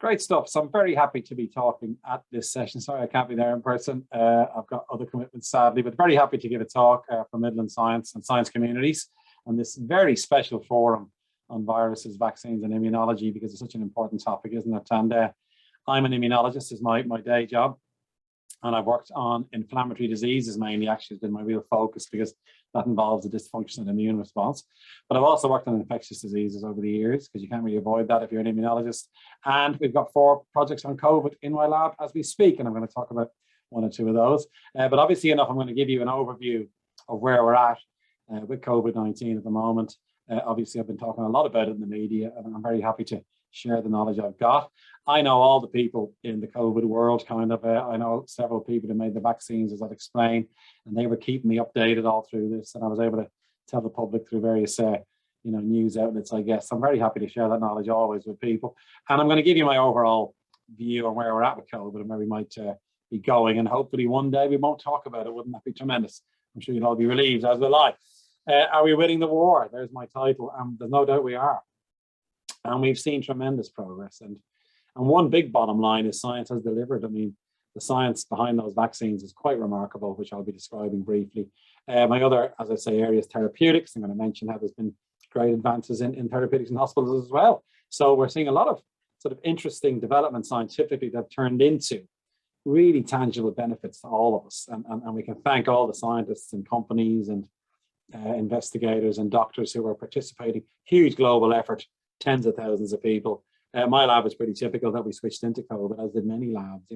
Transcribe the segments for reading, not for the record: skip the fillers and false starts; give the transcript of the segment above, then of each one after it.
Great stuff. So I'm very happy to be talking at this session. Sorry, I can't be there in person. I've got other commitments, sadly, but very happy to give a talk for Midlands Science and science communities on this very special forum on viruses, vaccines, and immunology, because it's such an important topic, isn't it? And I'm an immunologist, is my day job. And I've worked on inflammatory diseases mainly, actually has been my real focus because that involves a dysfunctional immune response. But I've also worked on infectious diseases over the years because you can't really avoid that if you're an immunologist. And we've got 4 projects on COVID in my lab as we speak, and I'm going to talk about 1 or 2 of those. But obviously enough, I'm going to give you an overview of where we're at with COVID-19 at the moment. Obviously, I've been talking a lot about it in the media, and I'm very happy to share the knowledge I've got. I know all the people in the COVID world, kind of. I know several people who made the vaccines, as I've explained, and they were keeping me updated all through this, and I was able to tell the public through various news outlets, I guess. I'm very happy to share that knowledge always with people. And I'm going to give you my overall view on where we're at with COVID and where we might be going. And hopefully one day we won't talk about it. Wouldn't that be tremendous? I'm sure you'll all be relieved, as will I. Are we winning the war? There's my title. There's no doubt we are. And we've seen tremendous progress. And one big bottom line is science has delivered. I mean, the science behind those vaccines is quite remarkable, which I'll be describing briefly. My other, as I say, area is therapeutics. I'm going to mention how there's been great advances in therapeutics in hospitals as well. So we're seeing a lot of sort of interesting developments scientifically that have turned into really tangible benefits to all of us. And we can thank all the scientists and companies and investigators and doctors who are participating. Huge global effort, tens of thousands of people. My lab was pretty typical that we switched into COVID, as did many labs,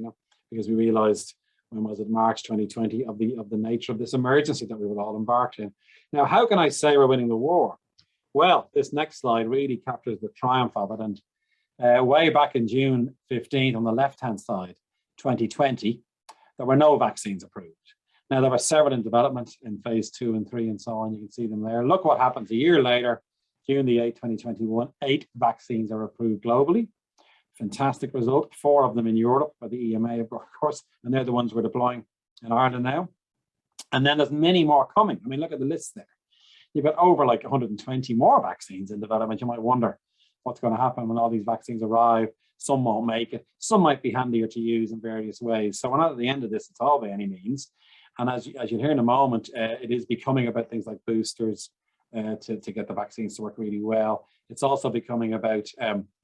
because we realized, when was it, March 2020, of the nature of this emergency that we were all embarked in. Now, how can I say we're winning the war? Well, this next slide really captures the triumph of it. And way back in June 15th, on the left-hand side, 2020, there were no vaccines approved. Now, there were several in development in phase 2 and 3 and so on. You can see them there. Look what happens a year later, June the 8th, 2021, 8 vaccines are approved globally. Fantastic result. 4 of them in Europe by the EMA, of course, and they're the ones we're deploying in Ireland now. And then there's many more coming. I mean, look at the list there. You've got over like 120 more vaccines in development. You might wonder what's going to happen when all these vaccines arrive. Some won't make it. Some might be handier to use in various ways. So we're not at the end of this at all by any means. And as you'll hear in a moment, it is becoming about things like boosters to get the vaccines to work really well. It's also becoming about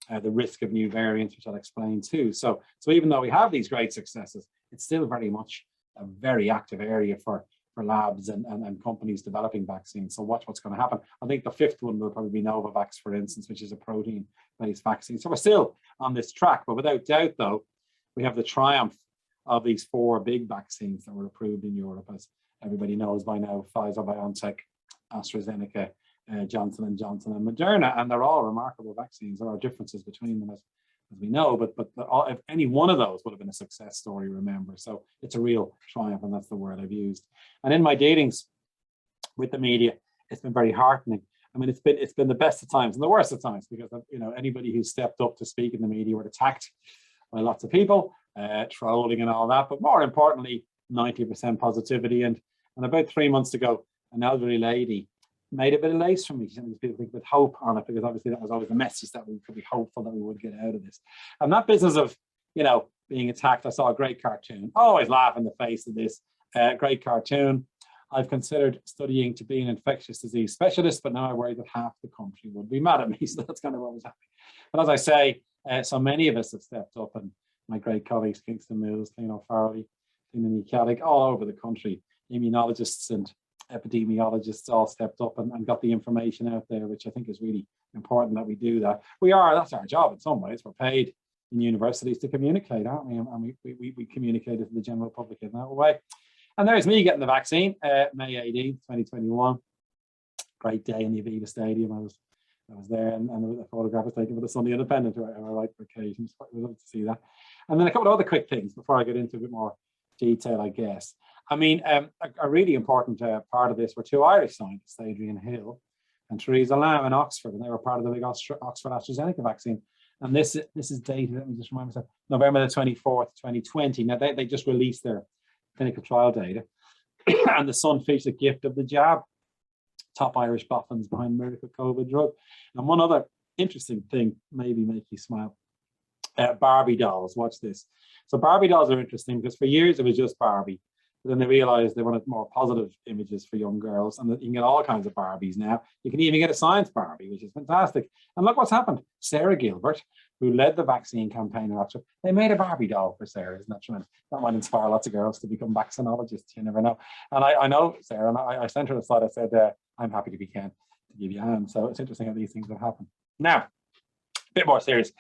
the risk of new variants, which I'll explain too. So even though we have these great successes, it's still very much a very active area for labs and companies developing vaccines. So watch what's going to happen. I think the 5th one will probably be Novavax, for instance, which is a protein-based vaccine. So we're still on this track, but without doubt, though, we have the triumph of these 4 big vaccines that were approved in Europe, as everybody knows by now: Pfizer, BioNTech, AstraZeneca, Johnson & Johnson, and Moderna, and they're all remarkable vaccines. There are differences between them, as we know, but if any one of those would have been a success story, remember. So it's a real triumph, and that's the word I've used. And in my dealings with the media, it's been very heartening. I mean, it's been the best of times and the worst of times, because anybody who stepped up to speak in the media were attacked by lots of people, trolling and all that. But more importantly, 90% positivity. And about 3 months ago, an elderly lady made a bit of lace from me. People think with hope on it, because obviously that was always the message, that we could be hopeful that we would get out of this. And that business of, being attacked, I saw a great cartoon. I always laugh in the face of this. Great cartoon. I've considered studying to be an infectious disease specialist, but now I worry that half the country would be mad at me. So that's kind of what was happening. But as I say, so many of us have stepped up, and my great colleagues, Kingston Mills, Farley, Trinity, all over the country, immunologists and epidemiologists all stepped up and got the information out there, which I think is really important that we do that. That's our job in some ways. We're paid in universities to communicate, aren't we? And we communicate it to the general public in that way. And there's me getting the vaccine, May 18th, 2021. Great day in the Aviva Stadium. I was there, and a photograph was taken for the Sunday Independent, who I like for occasions. I would love to see that. And then a couple of other quick things before I get into a bit more detail, I guess. I mean, a really important part of this were 2 Irish scientists, Adrian Hill and Theresa Lamb in Oxford, and they were part of the big Oxford AstraZeneca vaccine. And this is dated, let me just remind myself, November the 24th, 2020. Now, they just released their clinical trial data, and the Sun featured a gift of the jab. Top Irish boffins behind miracle COVID drug. And one other interesting thing, maybe make you smile. Barbie dolls, watch this. So Barbie dolls are interesting because for years it was just Barbie. But then they realized they wanted more positive images for young girls, and that you can get all kinds of Barbies now. You can even get a science Barbie, which is fantastic. And look what's happened. Sarah Gilbert, who led the vaccine campaign in Oxford, they made a Barbie doll for Sarah. Isn't that tremendous? That might inspire lots of girls to become vaccinologists. You never know. And I know Sarah, and I sent her a slide. I said, I'm happy to be Ken to give you a hand. So it's interesting how these things have happened. Now, a bit more serious.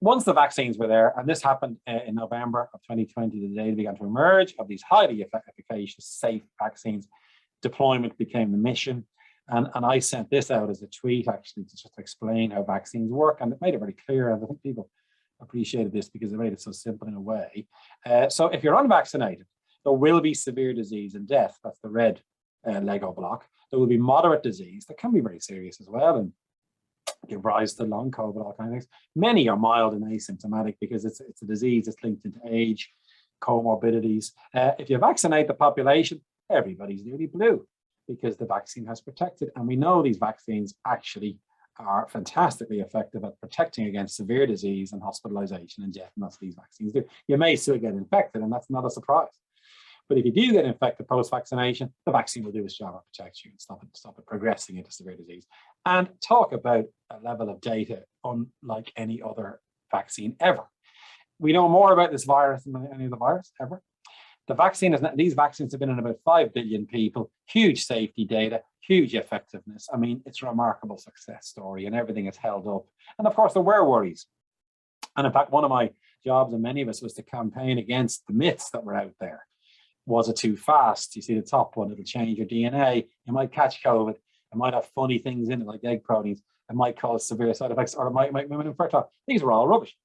Once the vaccines were there, and this happened in November of 2020, the data began to emerge of these highly efficacious, safe vaccines. Deployment became the mission. And I sent this out as a tweet, actually, to just explain how vaccines work. And it made it very clear. And I think people appreciated this because it made it so simple in a way. So if you're unvaccinated, there will be severe disease and death. That's the red Lego block. There will be moderate disease that can be very serious as well, and give rise to long COVID, all kinds of things. Many are mild and asymptomatic because it's a disease that's linked into age, comorbidities. If you vaccinate the population, everybody's nearly blue because the vaccine has protected. And we know these vaccines actually are fantastically effective at protecting against severe disease and hospitalization and death, and that's what these vaccines do. You may still get infected, and that's not a surprise. But if you do get infected post-vaccination, the vaccine will do its job and protect you and stop it progressing into severe disease. And talk about a level of data unlike any other vaccine ever. We know more about this virus than any other virus ever. The vaccine is not, these vaccines have been in about 5 billion people, huge safety data, huge effectiveness. I mean, it's a remarkable success story, and everything is held up. And of course, there were worries. And in fact, one of my jobs, and many of us, was to campaign against the myths that were out there. Was it too fast? You see the top one, it'll change your DNA. You might catch COVID. It might have funny things in it, like egg proteins. It might cause severe side effects, or it might make women infertile. These were all rubbish.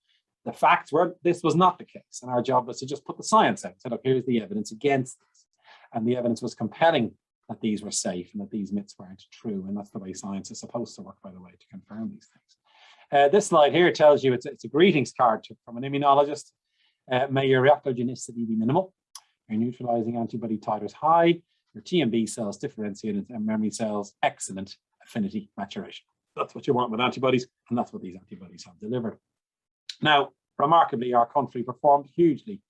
The facts were this was not the case. And our job was to just put the science out and say, look, here's the evidence against this. And the evidence was compelling that these were safe and that these myths weren't true. And that's the way science is supposed to work, by the way, to confirm these things. This slide here tells you it's a greetings card from an immunologist. May your reactogenicity be minimal. Your neutralizing antibody titers high, your T and B cells differentiated, and memory cells excellent affinity maturation. That's what you want with antibodies, and that's what these antibodies have delivered. Now, remarkably, our country performed hugely.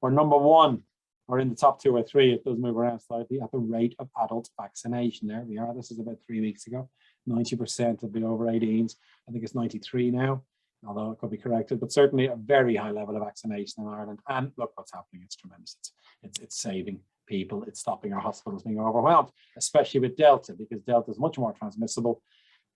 We're number one, or in the top 2 or 3, it does move around slightly, at the rate of adult vaccination. There we are. This is about 3 weeks ago. 90% of the over 18s. I think it's 93 now, although it could be corrected, but certainly a very high level of vaccination in Ireland. And look what's happening. It's tremendous. It's saving people. It's stopping our hospitals being overwhelmed, especially with Delta, because Delta is much more transmissible.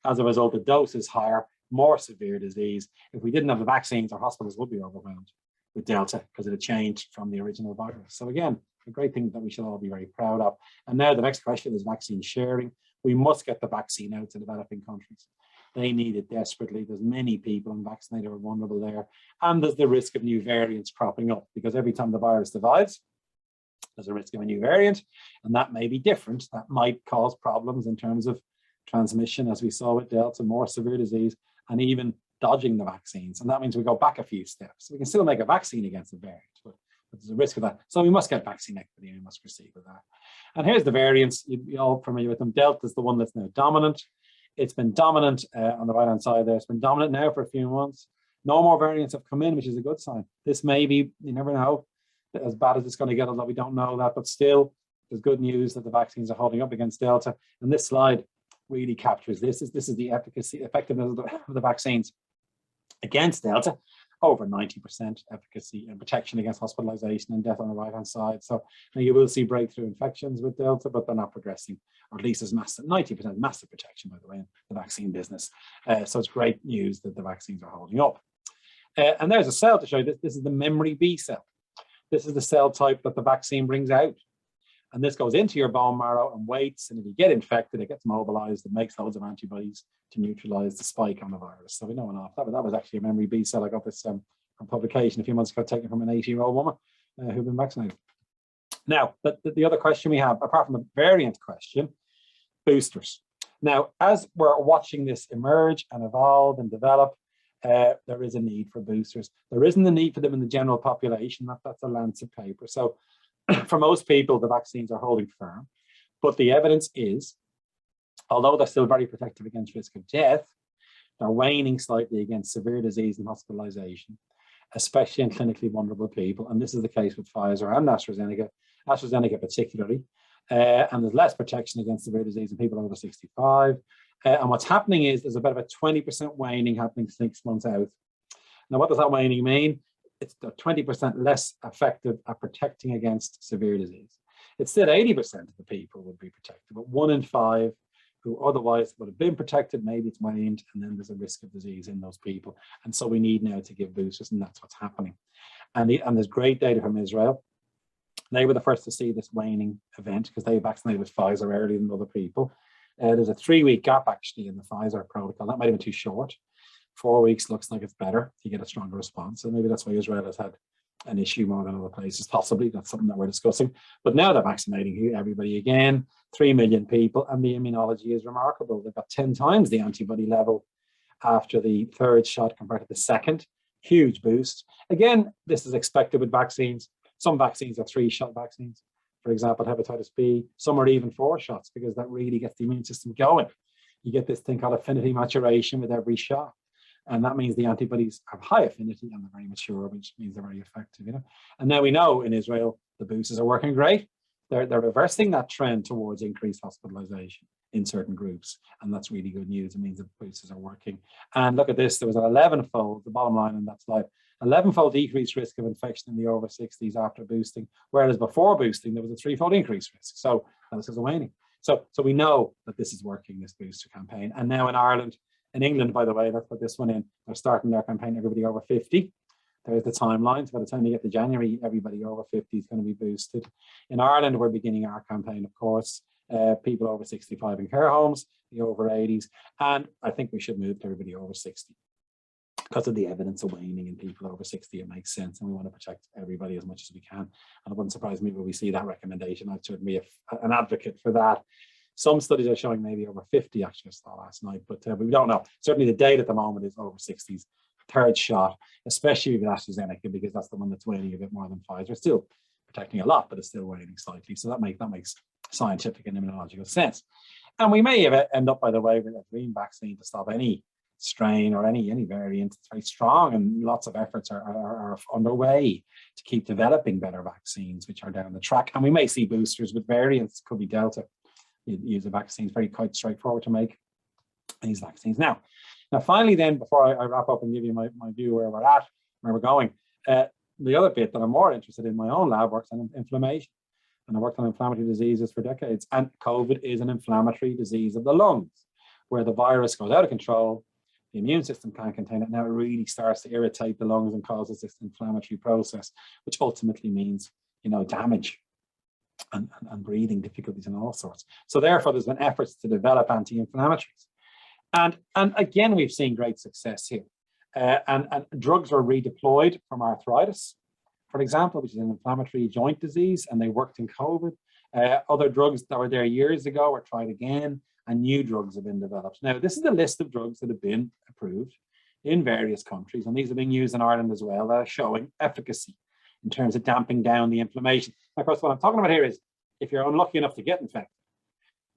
As a result, the dose is higher, more severe disease. If we didn't have the vaccines, our hospitals would be overwhelmed with Delta because it had changed from the original virus. So again, a great thing that we should all be very proud of. And now the next question is vaccine sharing. We must get the vaccine out to developing countries. They need it desperately. There's many people unvaccinated or vulnerable there. And there's the risk of new variants cropping up, because every time the virus divides, there's a risk of a new variant, and that may be different. That might cause problems in terms of transmission, as we saw with Delta, more severe disease, and even dodging the vaccines. And that means we go back a few steps. We can still make a vaccine against a variant, but there's a risk of that. So we must get vaccine equity, and we must proceed with that. And here's the variants. You're all familiar with them. Delta is the one that's now dominant. It's been dominant on the right-hand side there. It's been dominant now for a few months. No more variants have come in, which is a good sign. This may be, you never know, as bad as it's going to get, although we don't know that, but still, there's good news that the vaccines are holding up against Delta. And this slide really captures this. This is the effectiveness of the vaccines against Delta. Over 90% efficacy and protection against hospitalization and death on the right-hand side. So now you will see breakthrough infections with Delta, but they're not progressing, or at least as massive, 90% massive protection, by the way, in the vaccine business. So it's great news that the vaccines are holding up. And there's a cell to show you. This is the memory B cell. This is the cell type that the vaccine brings out. And this goes into your bone marrow and waits. And if you get infected, it gets mobilized and makes loads of antibodies to neutralize the spike on the virus. So we know enough. That was actually a memory B cell. I got this from publication a few months ago, taken from an 80-year-old woman who'd been vaccinated. Now, the other question we have, apart from the variant question, boosters. Now, as we're watching this emerge and evolve and develop, there is a need for boosters. There isn't a need for them in the general population. That's a Lancet paper. So for most people, the vaccines are holding firm. But the evidence is, although they're still very protective against risk of death, they're waning slightly against severe disease and hospitalization. especially in clinically vulnerable people. And this is the case with Pfizer and AstraZeneca particularly. And there's less protection against severe disease in people over 65. And what's happening is there's about a 20% waning happening 6 months out. Now, what does that waning mean? It's 20% less effective at protecting against severe disease. It's still 80% of the people would be protected, but 1 in 5 who otherwise would have been protected, maybe it's waned, and then there's a risk of disease in those people. And so we need now to give boosters, and that's what's happening. And there's great data from Israel. They were the first to see this waning event because they vaccinated with Pfizer earlier than other people. There's a 3-week gap actually in the Pfizer protocol. That might have been too short. 4 weeks looks like it's better. You get a stronger response. And maybe that's why Israel has had an issue more than other places, possibly. That's something that we're discussing. But now they're vaccinating everybody again, 3 million people, and the immunology is remarkable. They've got 10 times the antibody level after the 3rd shot compared to the 2nd. Huge boost. Again, this is expected with vaccines. Some vaccines are 3-shot vaccines. For example, hepatitis B. Some are even 4 shots because that really gets the immune system going. You get this thing called affinity maturation with every shot. And that means the antibodies have high affinity and they're very mature, which means they're very effective. And now we know in Israel, the boosters are working great. They're reversing that trend towards increased hospitalization in certain groups. And that's really good news. It means the boosters are working. And look at this, there was an 11-fold, the bottom line in that slide, 11-fold decreased risk of infection in the over 60s after boosting, whereas before boosting, there was a 3-fold increased risk. So this is a waning. So we know that this is working, this booster campaign. And now in Ireland, in England, by the way, let's put this one in, they're starting their campaign, everybody over 50. There's the timeline. So by the time you get to January, everybody over 50 is going to be boosted. In Ireland, we're beginning our campaign, of course, people over 65 in care homes, the over 80s. And I think we should move to everybody over 60. Because of the evidence of waning in people over 60, it makes sense. And we want to protect everybody as much as we can. And it wouldn't surprise me when we see that recommendation. I'd certainly be an advocate for that. Some studies are showing maybe over 50, actually, I saw last night, but we don't know. Certainly the data at the moment is over 60s, 3rd shot, especially with AstraZeneca, because that's the one that's waning a bit more than Pfizer. Still protecting a lot, but it's still waning slightly. So that makes scientific and immunological sense. And we may end up, by the way, with a green vaccine to stop any strain or any variant. It's very strong, and lots of efforts are underway to keep developing better vaccines, which are down the track. And we may see boosters with variants, could be Delta. You use a vaccine, it's quite straightforward to make these vaccines. Now finally then, before I wrap up and give you my view where we're at, where we're going, the other bit that I'm more interested in my own lab works on inflammation. And I worked on inflammatory diseases for decades. And COVID is an inflammatory disease of the lungs, where the virus goes out of control, the immune system can't contain it. Now it really starts to irritate the lungs and causes this inflammatory process, which ultimately means, damage. And breathing difficulties and all sorts. So therefore, there's been efforts to develop anti-inflammatories. And again, we've seen great success here. And drugs were redeployed from arthritis, for example, which is an inflammatory joint disease, and they worked in COVID. Other drugs that were there years ago were tried again, and new drugs have been developed. Now, this is a list of drugs that have been approved in various countries, and these are being used in Ireland as well, that are showing efficacy in terms of damping down the inflammation. Of course, what I'm talking about here is if you're unlucky enough to get infected,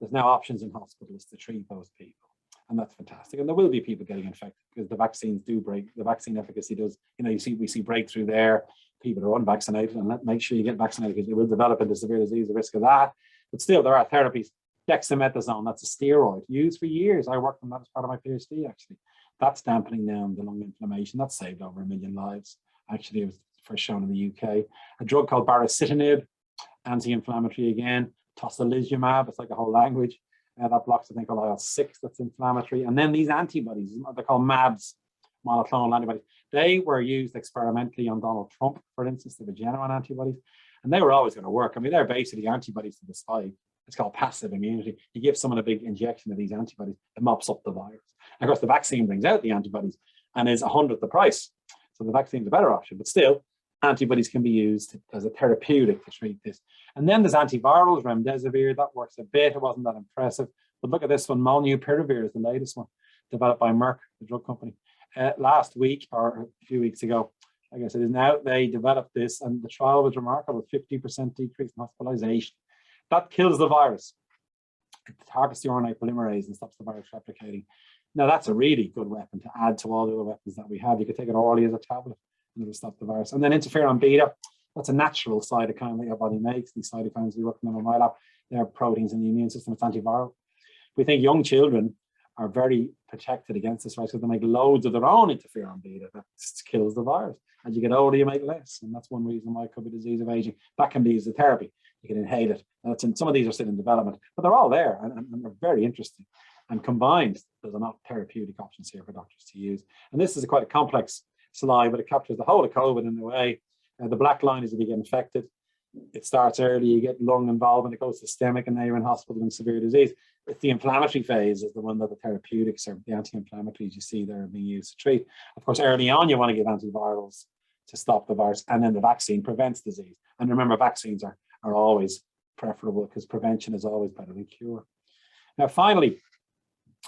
there's now options in hospitals to treat those people. And that's fantastic. And there will be people getting infected because the vaccines do the vaccine efficacy does, we see breakthrough there. People are unvaccinated, and make sure you get vaccinated because it will develop into severe disease, the risk of that. But still, there are therapies. Dexamethasone, that's a steroid used for years. I worked on that as part of my PhD, actually. That's dampening down the lung inflammation. That saved over 1 million lives. Actually, it was first shown in the UK. A drug called baricitinib, anti-inflammatory again. Tocilizumab, it's like a whole language. That blocks a thing called IL-6 that's inflammatory. And then these antibodies, they're called MABs, monoclonal antibodies. They were used experimentally on Donald Trump, for instance. They were genuine antibodies. And they were always going to work. I mean, they're basically antibodies to the spike. It's called passive immunity. You give someone a big injection of these antibodies, it mops up the virus. And of course, the vaccine brings out the antibodies and is 100th the price. So the vaccine is a better option, but still, antibodies can be used as a therapeutic to treat this. And then there's antivirals, remdesivir, that works a bit. It wasn't that impressive. But look at this one, molnupiravir is the latest one, developed by Merck, the drug company. Last week, or a few weeks ago, I guess it is now, they developed this, and the trial was remarkable, 50% decrease in hospitalization. That kills the virus. It targets the RNA polymerase and stops the virus replicating. Now, that's a really good weapon to add to all the other weapons that we have. You could take it orally as a tablet. and it'll stop the virus. And then interferon beta, that's a natural cytokine that your body makes. These cytokines, we work on them in my lab, they're proteins in the immune system, it's antiviral. We think young children are very protected against this, right? So they make loads of their own interferon beta that kills the virus. As you get older, you make less. And that's one reason why it could be disease of aging. That can be used as a therapy. You can inhale it. And some of these are still in development, but they're all there and they're very interesting. And combined, there's enough therapeutic options here for doctors to use. And this is quite a complex slide, but it captures the whole of COVID in a way. The black line is if you get infected. It starts early, you get lung involvement, it goes systemic, and now you're in hospital in severe disease. It's the inflammatory phase is the one that the therapeutics or the anti-inflammatories you see there are being used to treat. Of course, early on, you want to give antivirals to stop the virus, and then the vaccine prevents disease. And remember, vaccines are always preferable because prevention is always better than cure. Now, finally,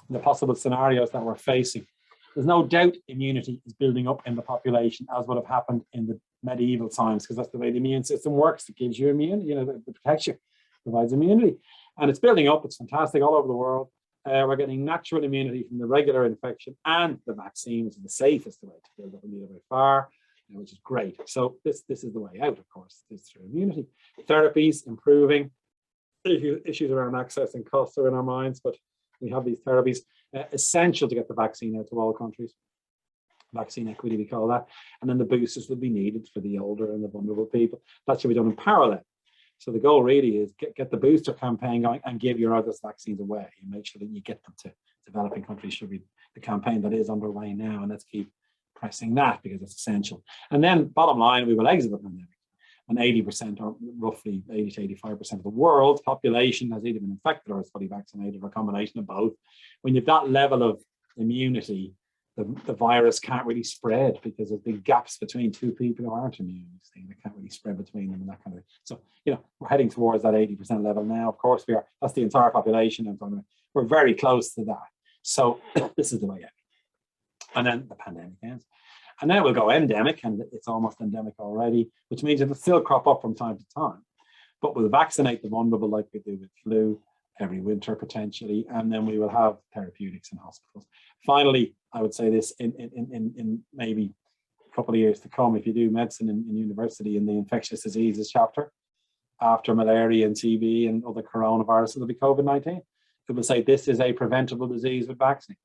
the possible scenarios that we're facing. There's no doubt immunity is building up in the population, as would have happened in the medieval times, because that's the way the immune system works. It gives you immunity, it protects you, provides immunity. And it's building up. It's fantastic all over the world. We're getting natural immunity from the regular infection and the vaccine, which is the safest way to build up immunity by far, which is great. So this is the way out, of course, is through immunity. Therapies improving. Issues around access and costs are in our minds, but we have these therapies. Essential to get the vaccine out to all countries. Vaccine equity, we call that. And then the boosters will be needed for the older and the vulnerable people. That should be done in parallel. So the goal really is get the booster campaign going and give your other vaccines away and make sure that you get them to developing countries. Should be the campaign that is underway now, and let's keep pressing that because it's essential. And then bottom line, we will exit the pandemic. And 80% or roughly 80 to 85% of the world's population has either been infected or is fully vaccinated or a combination of both. When you've that level of immunity, the virus can't really spread because there's big gaps between two people who aren't immune. They can't really spread between them and that kind of thing. So, we're heading towards that 80% level now. Of course, we are. That's the entire population. And we're very close to that. So this is the way out. And then the pandemic ends. And then we'll go endemic, and it's almost endemic already, which means it'll still crop up from time to time. But we'll vaccinate the vulnerable like we do with flu every winter potentially, and then we will have therapeutics in hospitals. Finally, I would say this in maybe a couple of years to come, if you do medicine in university in the infectious diseases chapter, after malaria and TB and other coronaviruses, it'll be COVID-19. It will say this is a preventable disease with vaccines.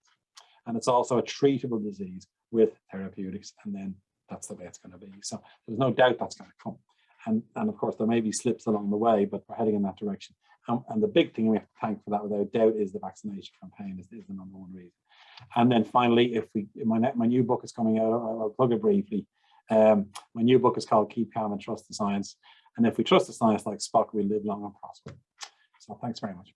And it's also a treatable disease with therapeutics, and then that's the way it's going to be. So there's no doubt that's going to come. And of course, there may be slips along the way, but we're heading in that direction. And the big thing we have to thank for that, without doubt, is the vaccination campaign is the number one reason. And then finally, my new book is coming out, I'll plug it briefly. My new book is called Keep Calm and Trust the Science. And if we trust the science like Spock, we'll live long and prosper. So thanks very much.